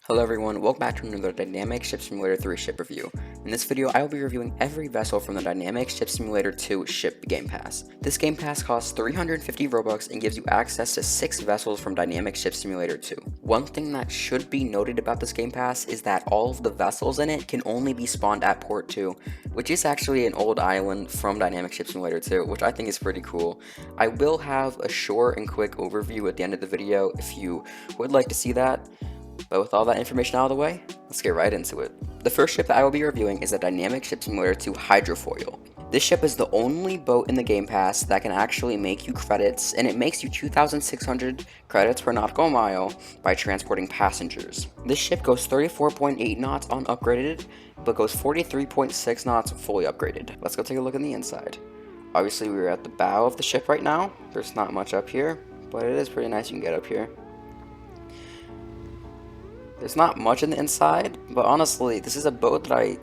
Hello everyone, welcome back to another Dynamic Ship Simulator 3 ship review. In this video, I will be reviewing every vessel from the Dynamic Ship Simulator 2 ship Game Pass. This Game Pass costs 350 Robux and gives you access to 6 vessels from Dynamic Ship Simulator 2. One thing that should be noted about this Game Pass is that all of the vessels in it can only be spawned at Port 2, which is actually an old island from Dynamic Ship Simulator 2, which I think is pretty cool. I will have a short and quick overview at the end of the video if you would like to see that. But with all that information out of the way, let's get right into it. The first ship that I will be reviewing is the Dynamic Ship Simulator 2 Hydrofoil. This ship is the only boat in the Game Pass that can actually make you credits, and it makes you 2,600 credits per nautical mile by transporting passengers. This ship goes 34.8 knots unupgraded, but goes 43.6 knots fully upgraded. Let's go take a look in the inside. Obviously, we're at the bow of the ship right now. There's not much up here, but it is pretty nice you can get up here. There's not much in the inside, but honestly, this is a boat that I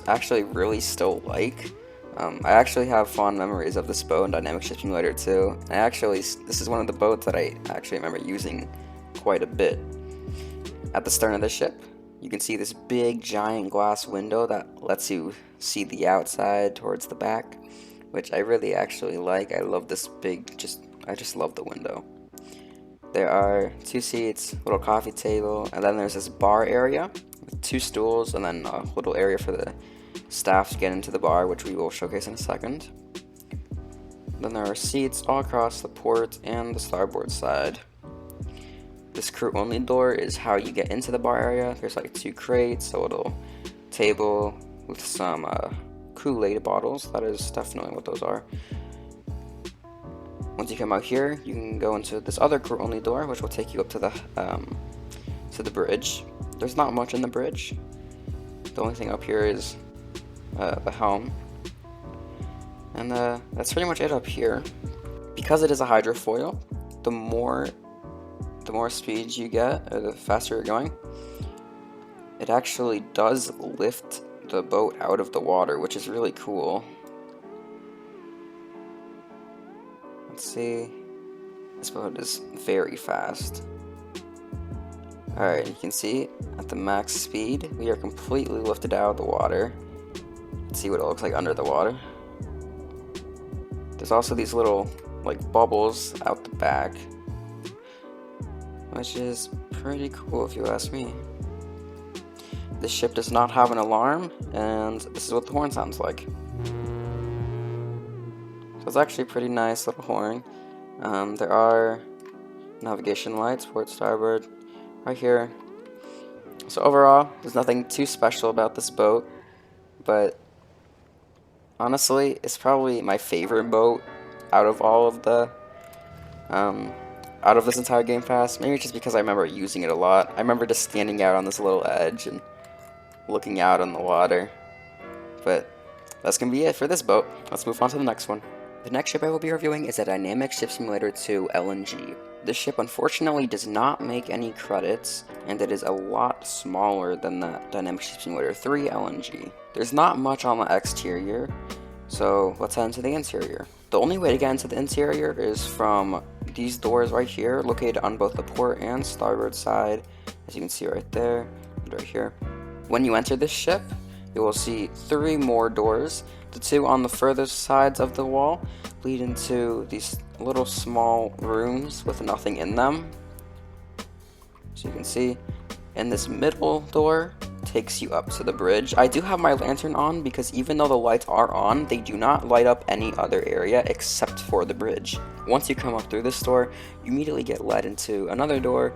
actually really still like. I actually have fond memories of this boat in Dynamic Ship Simulator 2. This is one of the boats that I actually remember using quite a bit. At the stern of the ship, you can see this big giant glass window that lets you see the outside towards the back, which I really actually like. I love this I just love the window. There are 2 seats, little coffee table, and then there's this bar area with 2 stools, and then a little area for the staff to get into the bar, which we will showcase in a second. Then there are seats all across the port and the starboard side. This crew-only door is how you get into the bar area. There's like 2 crates, a little table with some Kool-Aid bottles. That is definitely what those are. Once you come out here, you can go into this other crew-only door, which will take you up to the bridge. There's not much in the bridge. The only thing up here is the helm, and that's pretty much it up here. Because it is a hydrofoil, the more speed you get, or the faster you're going, it actually does lift the boat out of the water, which is really cool. Let's see, this boat is very fast. Alright, you can see at the max speed, we are completely lifted out of the water. Let's see what it looks like under the water. There's also these little like bubbles out the back, which is pretty cool if you ask me. This ship does not have an alarm, and this is what the horn sounds like. So it's actually a pretty nice little horn. There are navigation lights, port, starboard, right here. So overall, there's nothing too special about this boat, but honestly, it's probably my favorite boat out of all of the, out of this entire Game Pass. Maybe just because I remember using it a lot. I remember just standing out on this little edge and looking out on the water. But that's gonna be it for this boat. Let's move on to the next one. The next ship I will be reviewing is the Dynamic Ship Simulator 2 LNG. This ship unfortunately does not make any credits, and it is a lot smaller than the Dynamic Ship Simulator 3 LNG. There's not much on the exterior, so let's head into the interior. The only way to get into the interior is from these doors right here, located on both the port and starboard side, as you can see right there and right here. When you enter this ship, you will see 3 more doors. The 2 on the furthest sides of the wall lead into these little small rooms with nothing in them. So you can see, and this middle door takes you up to the bridge. I do have my lantern on because even though the lights are on, they do not light up any other area except for the bridge. Once you come up through this door, you immediately get led into another door,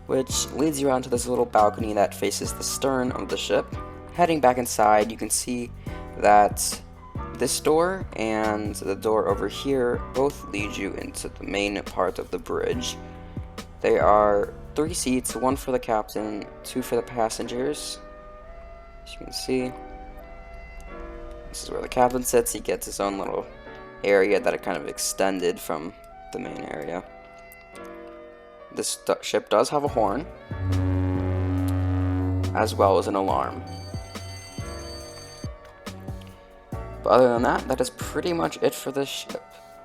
which leads you out to this little balcony that faces the stern of the ship. Heading back inside, you can see that this door and the door over here both lead you into the main part of the bridge. There are 3 seats, 1 for the captain, 2 for the passengers. As you can see, this is where the captain sits. He gets his own little area that it kind of extended from the main area. This ship does have a horn, as well as an alarm. But other than that, that is pretty much it for this ship.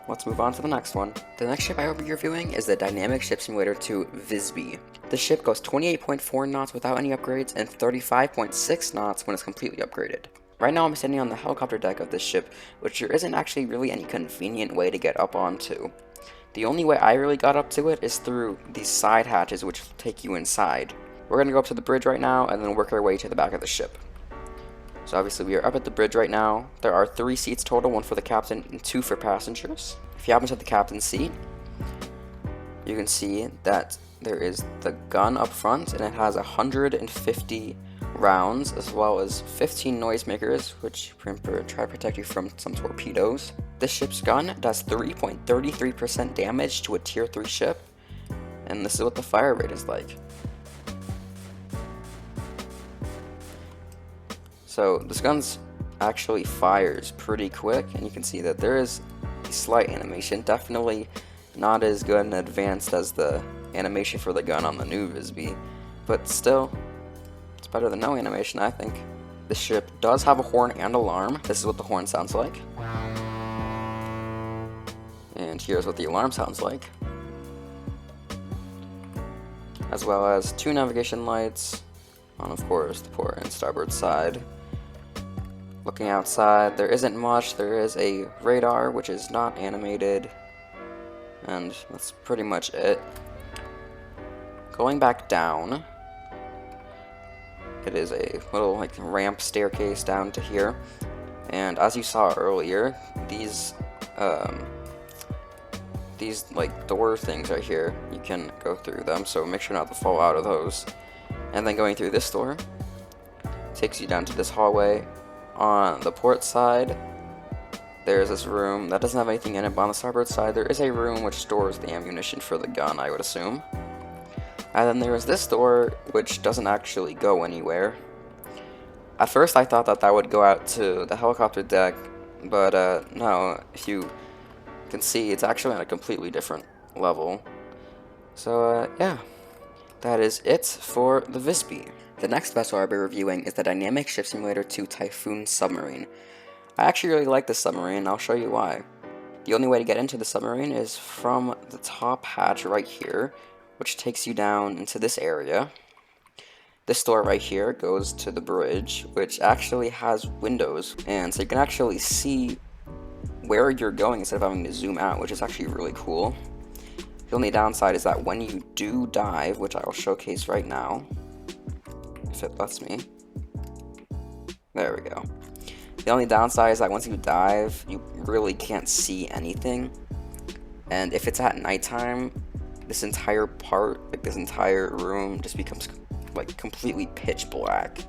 let's move on to the next one. The next ship I will be reviewing is the Dynamic Ship Simulator II Visby. This ship goes 28.4 knots without any upgrades and 35.6 knots when it's completely upgraded. Right now I'm standing on the helicopter deck of this ship, which there isn't actually really any convenient way to get up onto. The only way I really got up to it is through these side hatches which will take you inside. We're going to go up to the bridge right now and then work our way to the back of the ship. So obviously we are up at the bridge right now. There are 3 seats total, 1 for the captain and 2 for passengers. If you happen to have the captain's seat, you can see that there is the gun up front and it has 150 rounds as well as 15 noisemakers which try to protect you from some torpedoes. This ship's gun does 3.33% damage to a tier 3 ship, and this is what the fire rate is like. So this gun actually fires pretty quick, and you can see that there is a slight animation, definitely not as good and advanced as the animation for the gun on the new Visby, but still, it's better than no animation, I think. This ship does have a horn and alarm. This is what the horn sounds like. And here's what the alarm sounds like. As well as 2 navigation lights on, of course, the port and starboard side. Looking outside, there isn't much. There is a radar, which is not animated, and that's pretty much it. Going back down, it is a little ramp staircase down to here, and as you saw earlier, these door things right here, you can go through them, so make sure not to fall out of those. And then going through this door takes you down to this hallway. On the port side, there's this room that doesn't have anything in it, but on the starboard side, there is a room which stores the ammunition for the gun, I would assume. And then there is this door, which doesn't actually go anywhere. At first, I thought that would go out to the helicopter deck, but no, if you can see, it's actually on a completely different level. So, yeah, that is it for the Visby. The next vessel I'll be reviewing is the Dynamic Ship Simulator II Typhoon submarine. I actually really like this submarine, and I'll show you why. The only way to get into the submarine is from the top hatch right here, which takes you down into this area. This door right here goes to the bridge, which actually has windows, and so you can actually see where you're going instead of having to zoom out, which is actually really cool. The only downside is that when you do dive, which I will showcase right now, if it lets me. There we go. The only downside is that once you dive, you really can't see anything. And if it's at nighttime, this entire part, this entire room just becomes completely pitch black.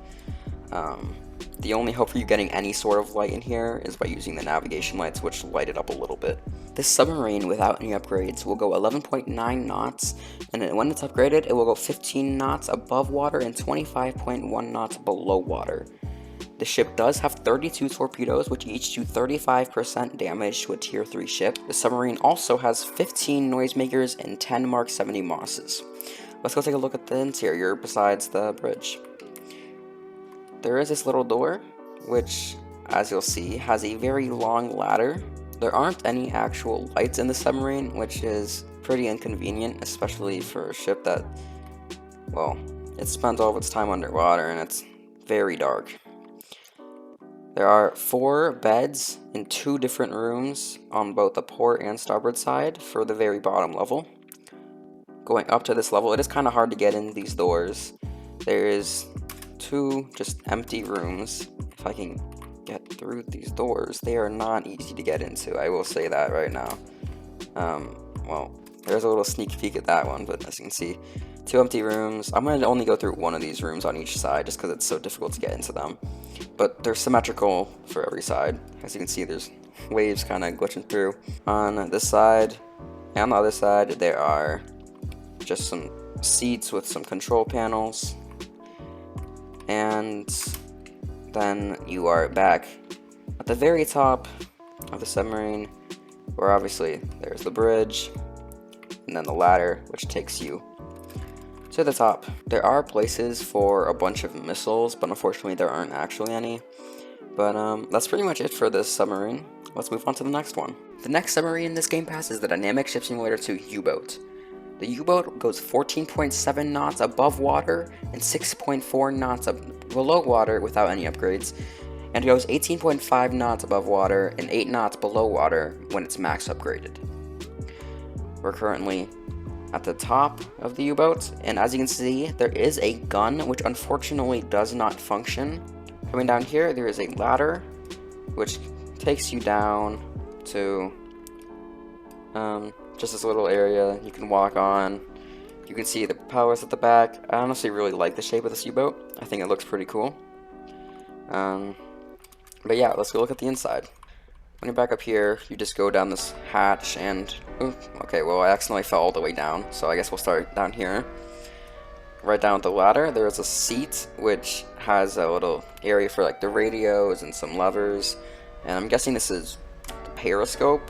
The only hope for you getting any sort of light in here is by using the navigation lights, which light it up a little bit. This submarine, without any upgrades, will go 11.9 knots, and then when it's upgraded, it will go 15 knots above water and 25.1 knots below water. The ship does have 32 torpedoes, which each do 35% damage to a tier 3 ship. The submarine also has 15 noisemakers and 10 Mark 70 Mosses. Let's go take a look at the interior besides the bridge. There is this little door, which, as you'll see, has a very long ladder. There aren't any actual lights in the submarine, which is pretty inconvenient, especially for a ship that, well, it spends all of its time underwater and it's very dark. There are 4 beds in 2 different rooms on both the port and starboard side for the very bottom level. Going up to this level, it is kind of hard to get in these doors. There is 2 just empty rooms. If I can get through these doors, they are not easy to get into, I will say that right now. Well, there's a little sneak peek at that one, but as you can see, 2 empty rooms. I'm going to only go through one of these rooms on each side just because it's so difficult to get into them. But they're symmetrical for every side. As you can see, there's waves kind of glitching through. On this side and on the other side, there are just some seats with some control panels. And then you are back at the very top of the submarine, where obviously there's the bridge, and then the ladder, which takes you to the top. There are places for a bunch of missiles, but unfortunately there aren't actually any. But that's pretty much it for this submarine. Let's move on to the next one. The next submarine in this game pass is the Dynamic Ship Simulator 2 U-Boat. The U-Boat goes 14.7 knots above water and 6.4 knots below water without any upgrades, and goes 18.5 knots above water and 8 knots below water when it's max upgraded. We're currently at the top of the U-Boat, and as you can see, there is a gun which unfortunately does not function. Coming down here, there is a ladder which takes you down to just this little area you can walk on. You can see the pillars at the back. I honestly really like the shape of this U-Boat. I think it looks pretty cool. But yeah, let's go look at the inside. When you're back up here, you just go down this hatch and... okay, well I accidentally fell all the way down, so I guess we'll start down here. Right down at the ladder, there is a seat which has a little area for like the radios and some levers. And I'm guessing this is the periscope.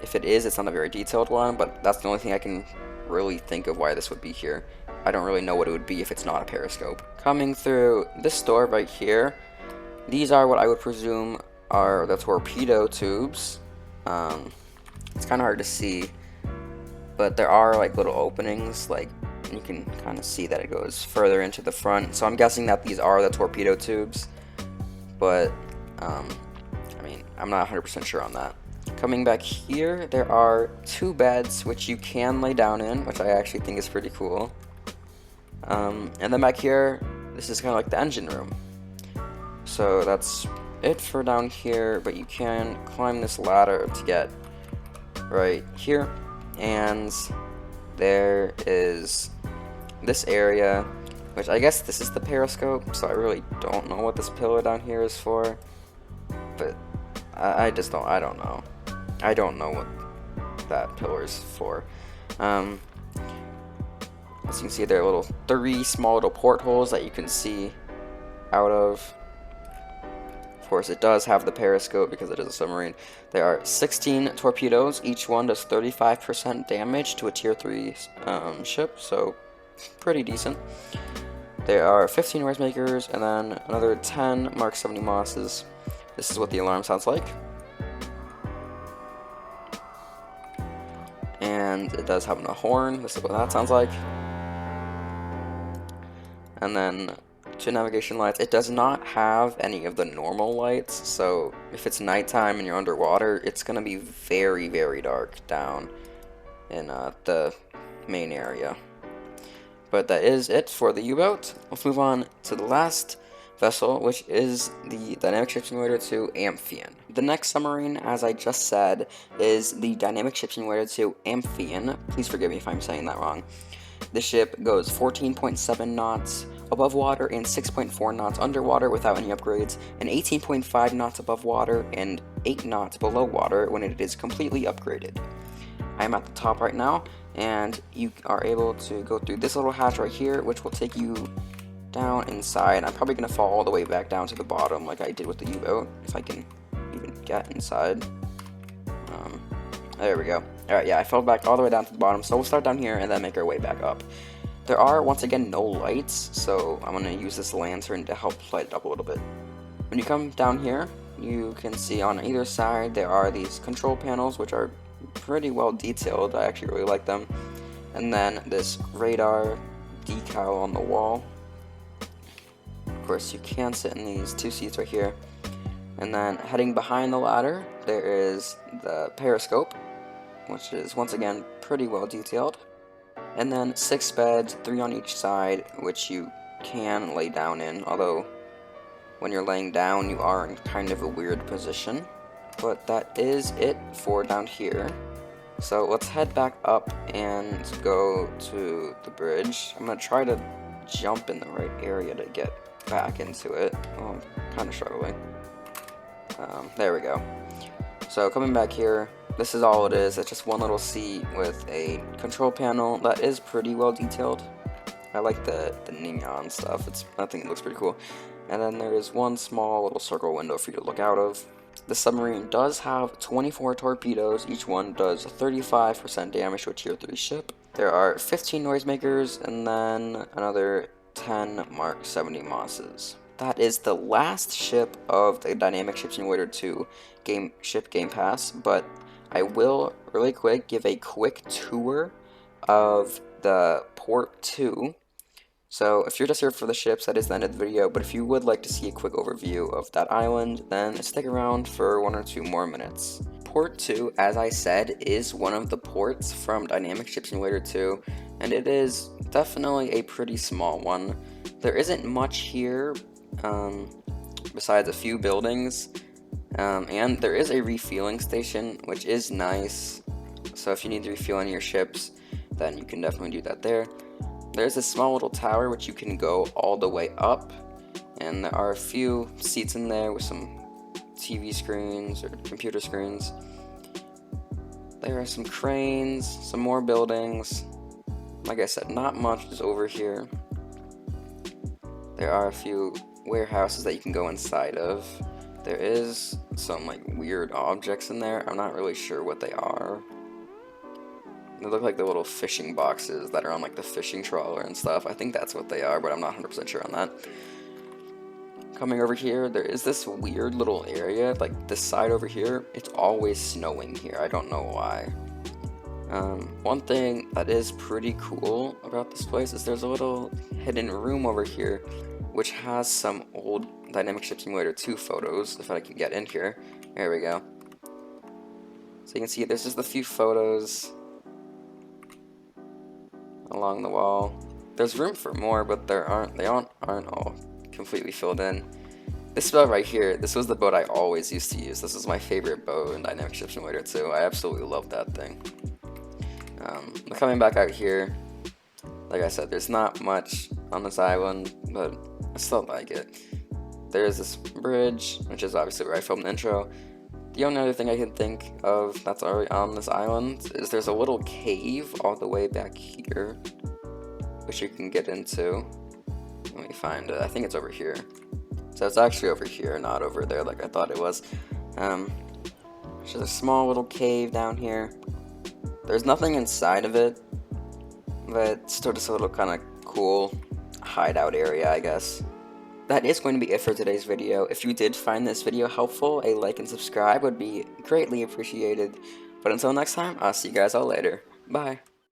If it is, it's not a very detailed one, but that's the only thing I can really think of why this would be here. I don't really know what it would be if it's not a periscope. Coming through this door right here, these are what I would presume are the torpedo tubes. It's kind of hard to see, but there are like little openings, like you can kind of see that it goes further into the front. So I'm guessing that these are the torpedo tubes, but I mean, I'm not 100% sure on that. Coming back here, there are 2 beds which you can lay down in, which I actually think is pretty cool. And then back here, this is kind of like the engine room. So that's it for down here, but you can climb this ladder to get right here. And there is this area, which I guess this is the periscope, so I really don't know what this pillar down here is for. But I don't know. I don't know what that pillar is for. As you can see, there are 3 small little portholes that you can see out of. Of course, it does have the periscope because it is a submarine. There are 16 torpedoes. Each one does 35% damage to a tier 3 ship, so pretty decent. There are 15 noise makers and then another 10 Mark 70 Mosses. This is what the alarm sounds like. And it does have a horn. This is what that sounds like. And then 2 navigation lights. It does not have any of the normal lights, so if it's nighttime and you're underwater, it's going to be very, very dark down in the main area. But that is it for the U-Boat. Let's move on to the last vessel, which is the Dynamic Ship Simulator 2 Amphion. The next submarine, as I just said, is the Dynamic Ship Simulator 2 Amphion. Please forgive me if I'm saying that wrong. The ship goes 14.7 knots above water and 6.4 knots underwater without any upgrades, and 18.5 knots above water and 8 knots below water when it is completely upgraded. I am at the top right now, and you are able to go through this little hatch right here, which will take you down inside. I'm probably going to fall all the way back down to the bottom like I did with the U-Boat, if I can even get inside. There we go. Alright, yeah, I fell back all the way down to the bottom, so we'll start down here and then make our way back up. There are, once again, no lights, so I'm going to use this lantern to help light it up a little bit. When you come down here, you can see on either side there are these control panels, which are pretty well detailed. I actually really like them. And then this radar decal on the wall. Of course, you can sit in these 2 seats right here. And then heading behind the ladder, there is the periscope, which is once again pretty well detailed. And then 6 beds, 3 on each side, which you can lay down in, although when you're laying down you are in kind of a weird position. But that is it for down here. So let's head back up and go to the bridge. I'm going to try to jump in the right area to get back into it. Oh, I'm kind of struggling. There we go. So coming back here, this is all it is. It's just one little seat with a control panel that is pretty well detailed. I like the neon stuff. I think it looks pretty cool. And then there is one small little circle window for you to look out of. The submarine does have 24 torpedoes. Each one does 35% damage to a tier 3 ship. There are 15 noisemakers and then another 10 Mark 70 Mosses. that is the last ship of the Dynamic Ship Simulator 2 Game Pass, but I will really quick give a quick tour of the Port 2. So if you're just here for the ships, that is the end of the video, but if you would like to see a quick overview of that island, then stick around for 1 or 2 more minutes. Port 2, as I said, is one of the ports from Dynamic Ship Simulator 2, and it is definitely a pretty small one. There isn't much here, besides a few buildings, and there is a refueling station, which is nice. So if you need to refuel any of your ships, then you can definitely do that there. There's a small little tower which you can go all the way up, and there are a few seats in there with some TV screens or computer screens. There are some cranes, some more buildings. Like I said, not much is over here. There are a few warehouses that you can go inside of. There is some like weird objects in there. I'm not really sure what they are. They look like the little fishing boxes that are on like the fishing trawler and stuff. I think that's what they are, but I'm not 100% sure on that. Coming over here, there is this weird little area, like this side over here. It's always snowing here. I don't know why. One thing that is pretty cool about this place is there's a little hidden room over here, which has some old Dynamic Ship Simulator 2 photos, if I can get in here. There we go. So you can see there's just a few photos along the wall. There's room for more, but they aren't all completely filled in. This boat right here, this was the boat I always used to use. This is my favorite boat in Dynamic Ship Simulator 2. I absolutely love that thing. Coming back out here, like I said, there's not much on this island, but I still like it. There's this bridge, which is obviously where I filmed the intro. The only other thing I can think of that's already on this island is there's a little cave all the way back here, which you can get into. Let me find it. I think it's over here. So it's actually over here, not over there like I thought it was. There's a small little cave down here. There's nothing inside of it, but it's still just a little kind of cool hideout area, I guess. That is going to be it for today's video. If you did find this video helpful, a like and subscribe would be greatly appreciated. But until next time, I'll see you guys all later. Bye.